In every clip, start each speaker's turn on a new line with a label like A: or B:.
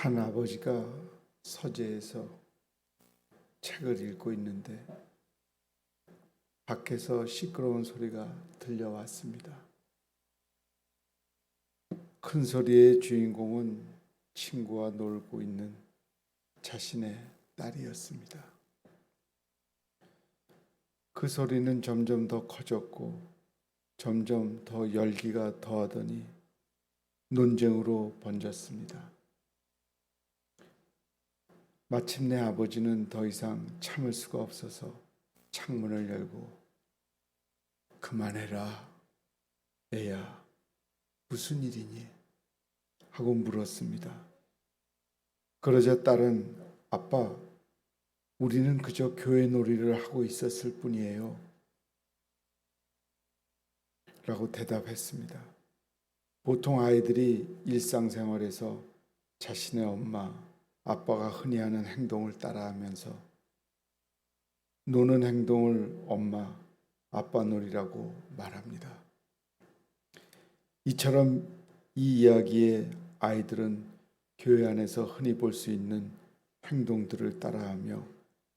A: 한 아버지가 서재에서 책을 읽고 있는데 밖에서 시끄러운 소리가 들려왔습니다. 큰 소리의 주인공은 친구와 놀고 있는 자신의 딸이었습니다. 그 소리는 점점 더 커졌고 점점 더 열기가 더하더니 논쟁으로 번졌습니다. 마침내 아버지는 더 이상 참을 수가 없어서 창문을 열고 "그만해라, 애야, 무슨 일이니?" 하고 물었습니다. 그러자 딸은 "아빠, 우리는 그저 교회 놀이를 하고 있었을 뿐이에요" 라고 대답했습니다. 보통 아이들이 일상생활에서 자신의 엄마, 아빠가 흔히 하는 행동을 따라하면서 노는 행동을 엄마, 아빠 놀이라고 말합니다. 이처럼 이 이야기에 아이들은 교회 안에서 흔히 볼 수 있는 행동들을 따라하며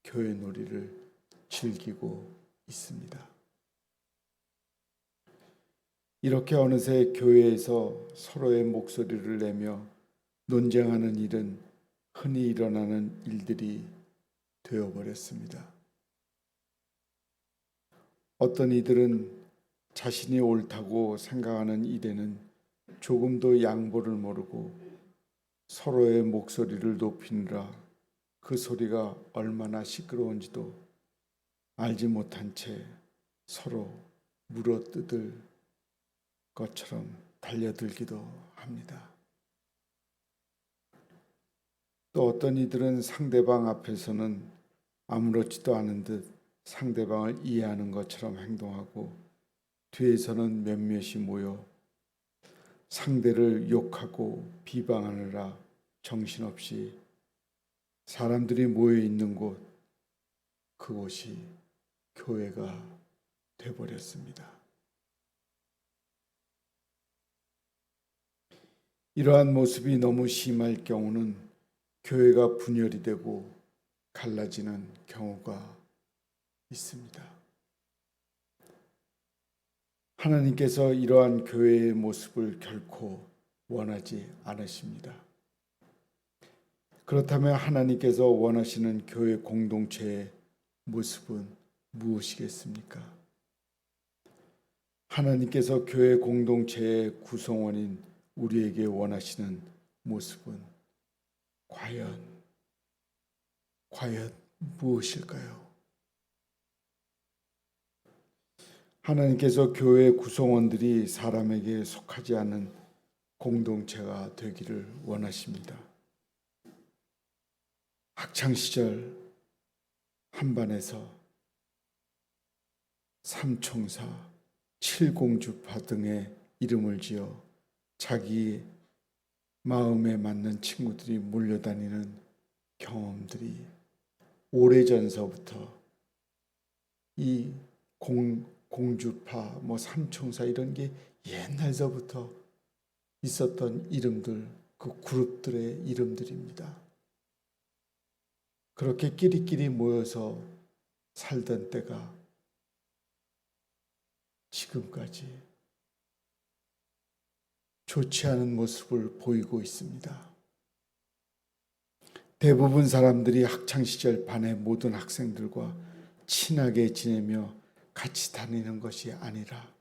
A: 교회 놀이를 즐기고 있습니다. 이렇게 어느새 교회에서 서로의 목소리를 내며 논쟁하는 일은 흔히 일어나는 일들이 되어버렸습니다. 어떤 이들은 자신이 옳다고 생각하는 일에는 조금도 양보를 모르고 서로의 목소리를 높이느라 그 소리가 얼마나 시끄러운지도 알지 못한 채 서로 물어뜯을 것처럼 달려들기도 합니다. 또 어떤 이들은 상대방 앞에서는 아무렇지도 않은 듯 상대방을 이해하는 것처럼 행동하고 뒤에서는 몇몇이 모여 상대를 욕하고 비방하느라 정신없이 사람들이 모여 있는 곳, 그곳이 교회가 되어버렸습니다. 이러한 모습이 너무 심할 경우는 교회가 분열이 되고 갈라지는 경우가 있습니다. 하나님께서 이러한 교회의 모습을 결코 원하지 않으십니다. 그렇다면 하나님께서 원하시는 교회 공동체의 모습은 무엇이겠습니까? 하나님께서 교회 공동체의 구성원인 우리에게 원하시는 모습은 과연 무엇일까요? 하나님께서 교회 구성원들이 사람에게 속하지 않은 공동체가 되기를 원하십니다. 학창시절 한반에서 삼총사, 칠공주파 등의 이름을 지어 자기 마음에 맞는 친구들이 몰려다니는 경험들이 오래전서부터 이 공주파, 삼총사 이런 게 옛날서부터 있었던 이름들, 그 그룹들의 이름들입니다. 그렇게 끼리끼리 모여서 살던 때가 지금까지 좋지 않은 모습을 보이고 있습니다. 대부분 사람들이 학창시절 반의 모든 학생들과 친하게 지내며 같이 다니는 것이 아니라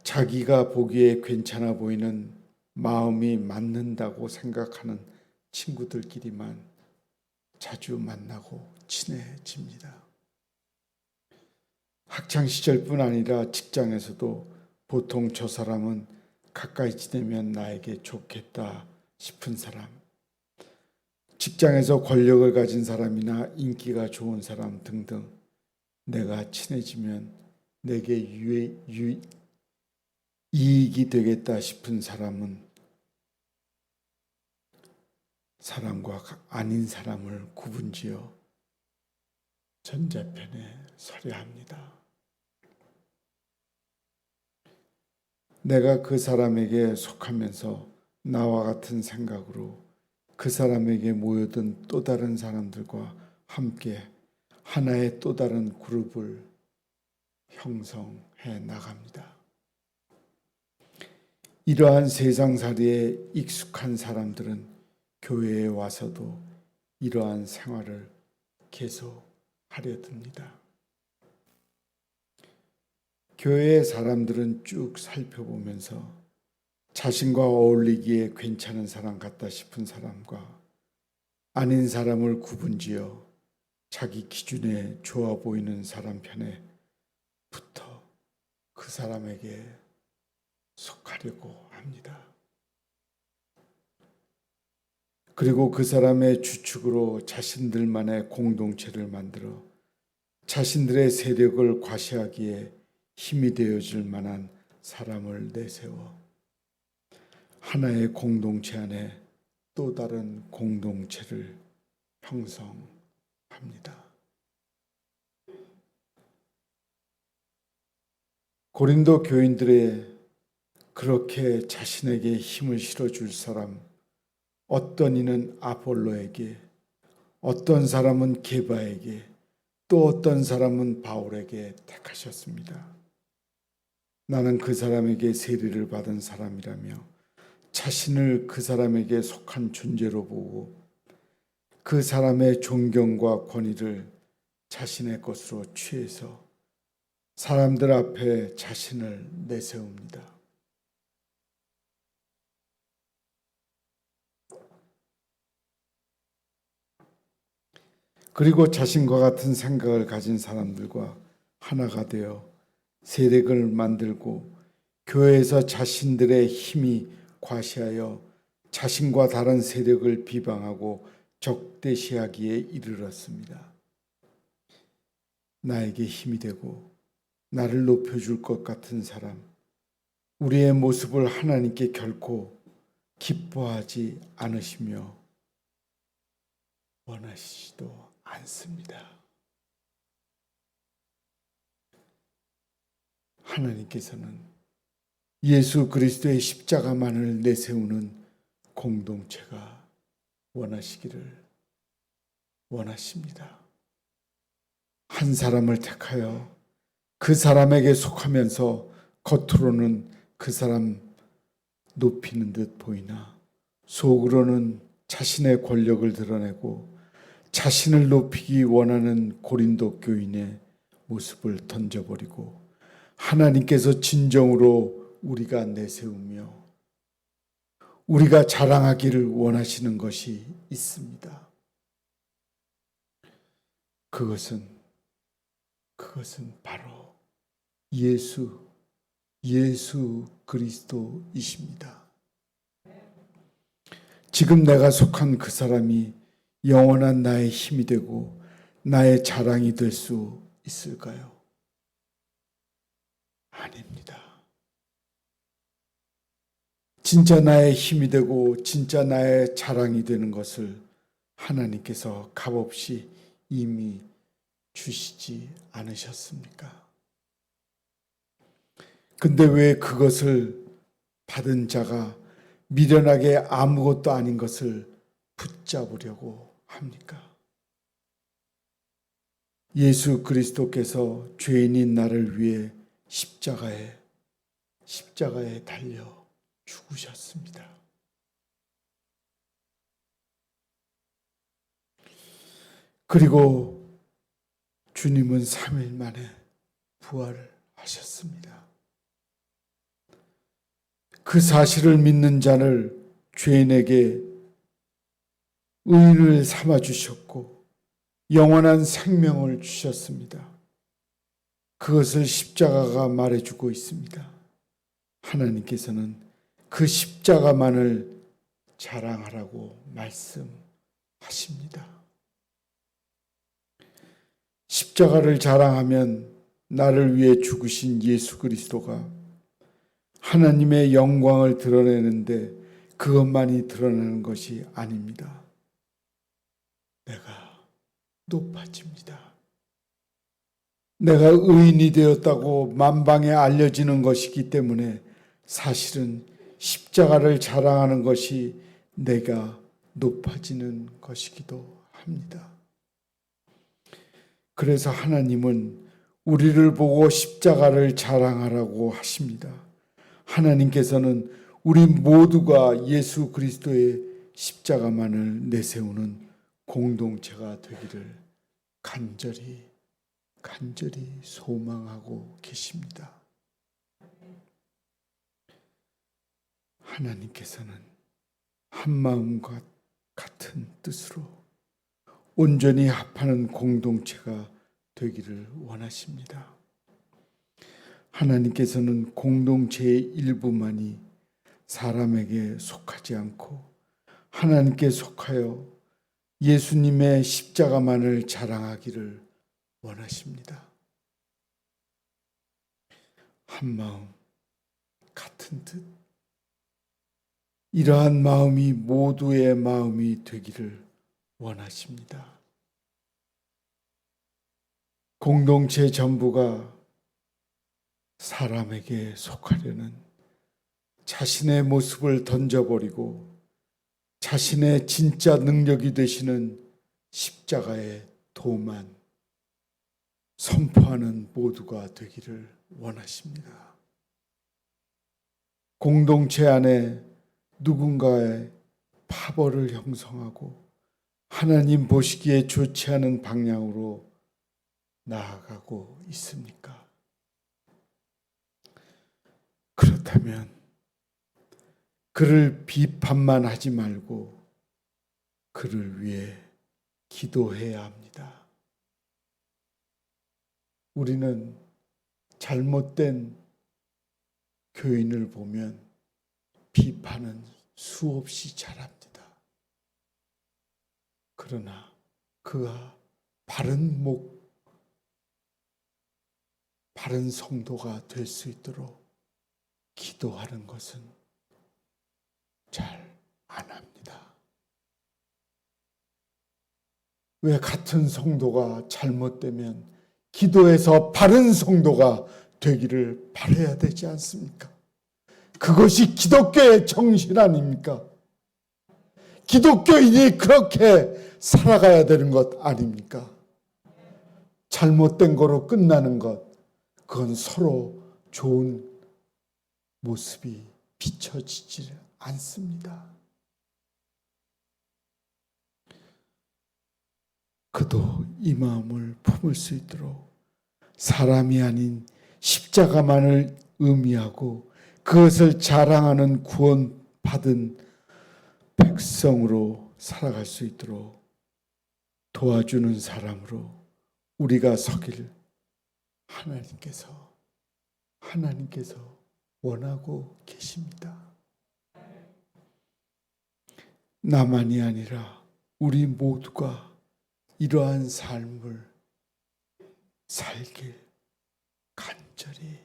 A: 자기가 보기에 괜찮아 보이는 마음이 맞는다고 생각하는 친구들끼리만 자주 만나고 친해집니다. 학창시절뿐 아니라 직장에서도 보통 저 사람은 가까이 지내면 나에게 좋겠다 싶은 사람, 직장에서 권력을 가진 사람이나 인기가 좋은 사람 등등 내가 친해지면 내게 이익이 되겠다 싶은 사람은 사람과 아닌 사람을 구분지어 전자편에 서려 합니다. 내가 그 사람에게 속하면서 나와 같은 생각으로 그 사람에게 모여든 또 다른 사람들과 함께 하나의 또 다른 그룹을 형성해 나갑니다. 이러한 세상살이에 익숙한 사람들은 교회에 와서도 이러한 생활을 계속하려 듭니다. 교회의 사람들은 쭉 살펴보면서 자신과 어울리기에 괜찮은 사람 같다 싶은 사람과 아닌 사람을 구분지어 자기 기준에 좋아 보이는 사람 편에 붙어 그 사람에게 속하려고 합니다. 그리고 그 사람의 주축으로 자신들만의 공동체를 만들어 자신들의 세력을 과시하기에 힘이 되어줄 만한 사람을 내세워 하나의 공동체 안에 또 다른 공동체를 형성합니다. 고린도 교인들의 그렇게 자신에게 힘을 실어줄 사람, 어떤 이는 아볼로에게, 어떤 사람은 게바에게, 또 어떤 사람은 바울에게 택하셨습니다. 나는 그 사람에게 세례를 받은 사람이라며 자신을 그 사람에게 속한 존재로 보고 그 사람의 존경과 권위를 자신의 것으로 취해서 사람들 앞에 자신을 내세웁니다. 그리고 자신과 같은 생각을 가진 사람들과 하나가 되어 세력을 만들고 교회에서 자신들의 힘이 과시하여 자신과 다른 세력을 비방하고 적대시하기에 이르렀습니다. 나에게 힘이 되고 나를 높여줄 것 같은 사람, 우리의 모습을 하나님께 결코 기뻐하지 않으시며 원하시지도 않습니다. 하나님께서는 예수 그리스도의 십자가만을 내세우는 공동체가 원하시기를 원하십니다. 한 사람을 택하여 그 사람에게 속하면서 겉으로는 그 사람 높이는 듯 보이나 속으로는 자신의 권력을 드러내고 자신을 높이기 원하는 고린도 교인의 모습을 던져버리고 하나님께서 진정으로 우리가 내세우며 우리가 자랑하기를 원하시는 것이 있습니다. 그것은 바로 예수 그리스도이십니다. 지금 내가 속한 그 사람이 영원한 나의 힘이 되고 나의 자랑이 될 수 있을까요? 아닙니다. 진짜 나의 힘이 되고 진짜 나의 자랑이 되는 것을 하나님께서 값없이 이미 주시지 않으셨습니까? 근데 왜 그것을 받은 자가 미련하게 아무것도 아닌 것을 붙잡으려고 합니까? 예수 그리스도께서 죄인인 나를 위해 십자가에 달려 죽으셨습니다. 그리고 주님은 3일 만에 부활하셨습니다. 그 사실을 믿는 자를 죄인에게 의인을 삼아 주셨고 영원한 생명을 주셨습니다. 그것을 십자가가 말해주고 있습니다. 하나님께서는 그 십자가만을 자랑하라고 말씀하십니다. 십자가를 자랑하면 나를 위해 죽으신 예수 그리스도가 하나님의 영광을 드러내는데 그것만이 드러나는 것이 아닙니다. 내가 높아집니다. 내가 의인이 되었다고 만방에 알려지는 것이기 때문에 사실은 십자가를 자랑하는 것이 내가 높아지는 것이기도 합니다. 그래서 하나님은 우리를 보고 십자가를 자랑하라고 하십니다. 하나님께서는 우리 모두가 예수 그리스도의 십자가만을 내세우는 공동체가 되기를 간절히 소망하고 계십니다. 하나님께서는 한마음과 같은 뜻으로 온전히 합하는 공동체가 되기를 원하십니다. 하나님께서는 공동체의 일부만이 사람에게 속하지 않고 하나님께 속하여 예수님의 십자가만을 자랑하기를 원하십니다. 한마음 같은 뜻, 이러한 마음이 모두의 마음이 되기를 원하십니다. 공동체 전부가 사람에게 속하려는 자신의 모습을 던져버리고 자신의 진짜 능력이 되시는 십자가의 도만 선포하는 모두가 되기를 원하십니다. 공동체 안에 누군가의 파벌을 형성하고 하나님 보시기에 좋지 않은 방향으로 나아가고 있습니까? 그렇다면 그를 비판만 하지 말고 그를 위해 기도해야 합니다. 우리는 잘못된 교인을 보면 비판은 수없이 잘합니다. 그러나 그가 바른 성도가 될 수 있도록 기도하는 것은 잘 안 합니다. 왜 같은 성도가 잘못되면 기도해서 바른 성도가 되기를 바라야 되지 않습니까? 그것이 기독교의 정신 아닙니까? 기독교인이 그렇게 살아가야 되는 것 아닙니까? 잘못된 거로 끝나는 것, 그건 서로 좋은 모습이 비춰지지 않습니다. 그도 이 마음을 품을 수 있도록 사람이 아닌 십자가만을 의미하고 그것을 자랑하는 구원받은 백성으로 살아갈 수 있도록 도와주는 사람으로 우리가 서길 하나님께서 원하고 계십니다. 나만이 아니라 우리 모두가 이러한 삶을 살길 간절히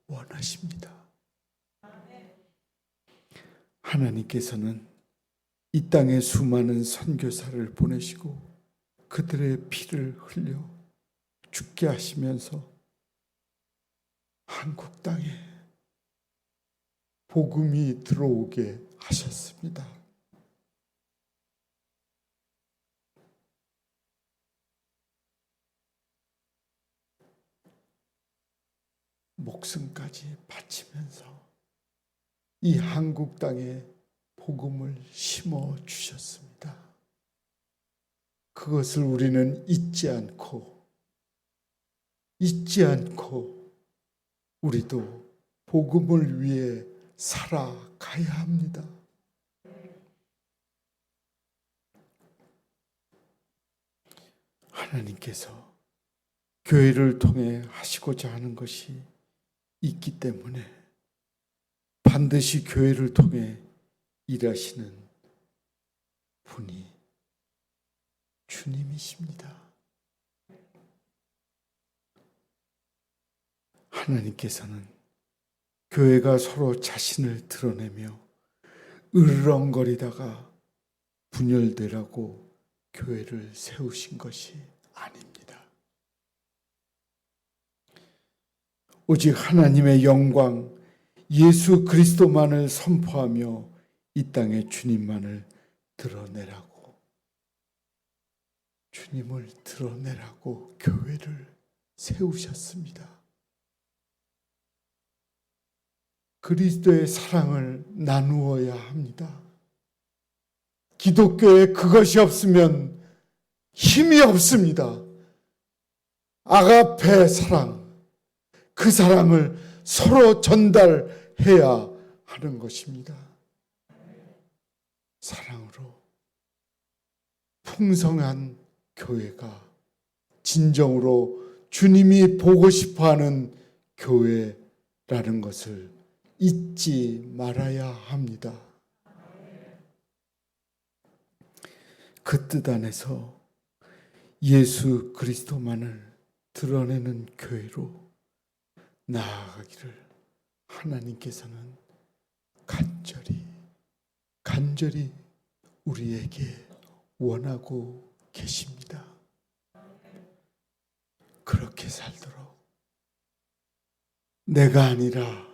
A: 원하십니다. 하나님께서는 이 땅에 수많은 선교사를 보내시고 그들의 피를 흘려 죽게 하시면서 한국 땅에 복음이 들어오게 하셨습니다. 목숨까지 바치면서 이 한국 땅에 복음을 심어 주셨습니다. 그것을 우리는 잊지 않고 우리도 복음을 위해 살아가야 합니다. 하나님께서 교회를 통해 하시고자 하는 것이 있기 때문에 반드시 교회를 통해 일하시는 분이 주님이십니다. 하나님께서는 교회가 서로 자신을 드러내며 으르렁거리다가 분열되라고 교회를 세우신 것이 아닙니다. 오직 하나님의 영광, 예수 그리스도만을 선포하며 이 땅에 주님만을 드러내라고, 주님을 드러내라고 교회를 세우셨습니다. 그리스도의 사랑을 나누어야 합니다. 기독교에 그것이 없으면 힘이 없습니다. 아가페 사랑, 그 사랑을 서로 전달해야 하는 것입니다. 사랑으로 풍성한 교회가 진정으로 주님이 보고 싶어하는 교회라는 것을 잊지 말아야 합니다. 그 뜻 안에서 예수 그리스도만을 드러내는 교회로 나아가기를 하나님께서는 간절히 우리에게 원하고 계십니다. 그렇게 살도록, 내가 아니라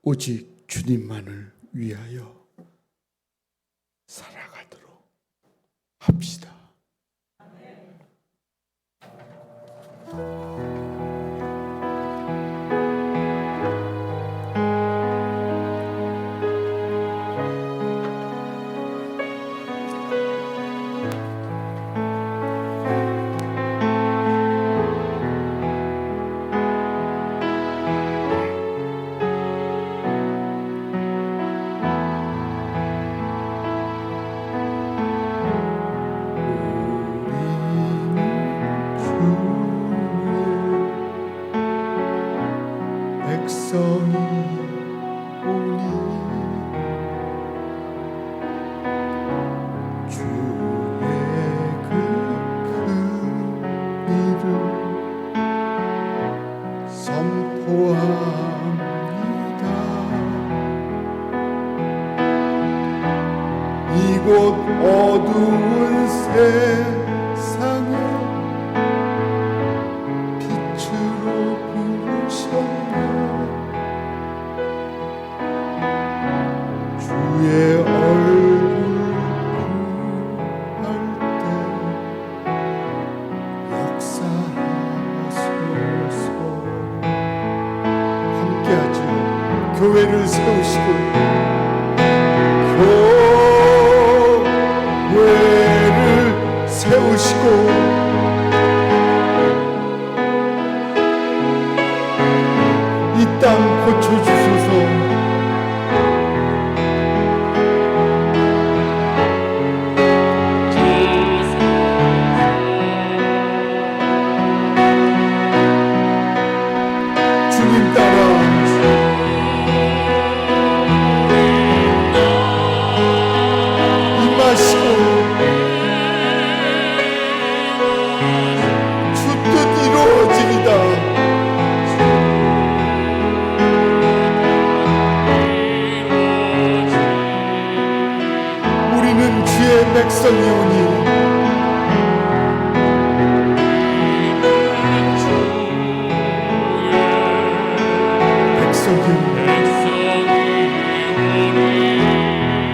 A: 오직 주님만을 위하여 살아가도록 합시다. 이곳 어두운 세상에 빛으로 부르셨네. 주의 얼굴 구할 때 역사하소서. 함께하죠. 교회를 세우시고 교회를 세우시고 이 땅 고쳐주소서. 주님 따라 백성이오니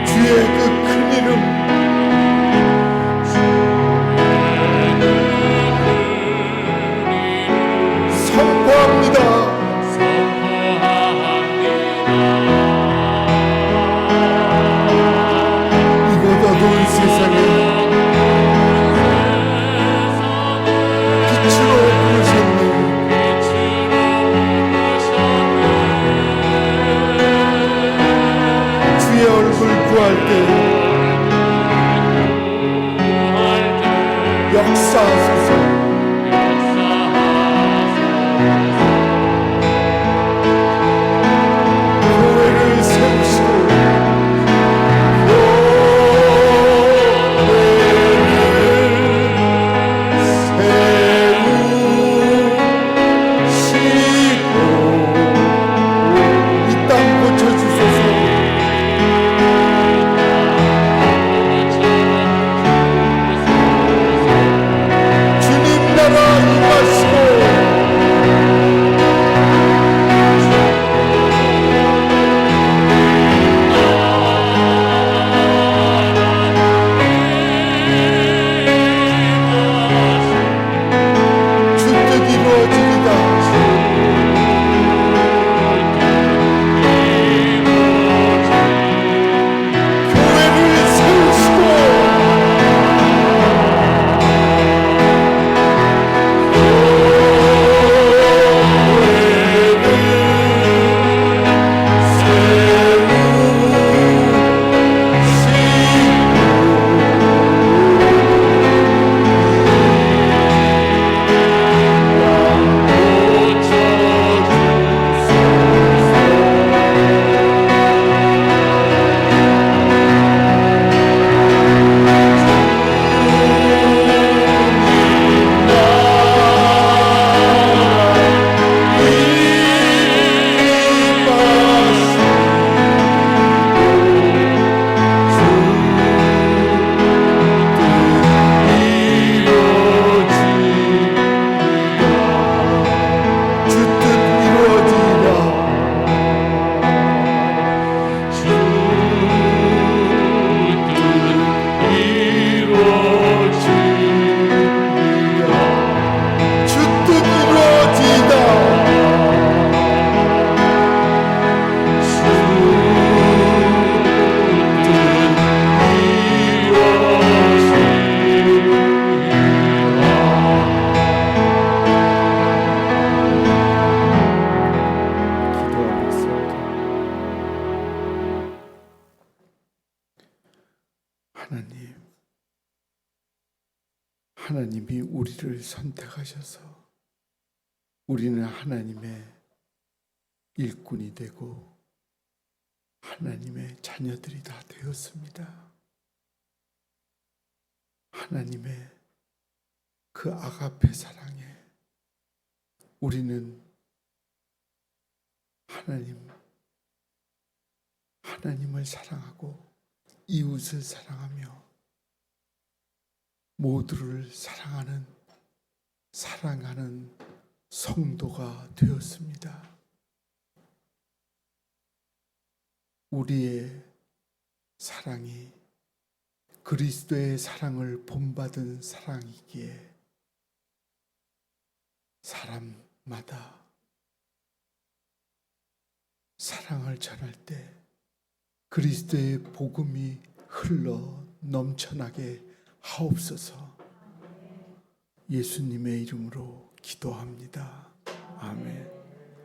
A: 주의 그 큰 이름 선포합니다. 어두운 세상에 빛으로 부르셨네. 주의 얼굴 구할 때 역사하소서. 교회를 세우시고 하나님이 우리를 선택하셔서 우리는 하나님의 일꾼이 되고 하나님의 자녀들이 다 되었습니다. 하나님의 그 아가페 사랑에 우리는 하나님을 사랑하고 이웃을 사랑하며 모두를 사랑하는 성도가 되었습니다. 우리의 사랑이 그리스도의 사랑을 본받은 사랑이기에 사람마다 사랑을 전할 때 그리스도의 복음이 흘러 넘쳐나게 하옵소서. 예수님의 이름으로 기도합니다. 아멘.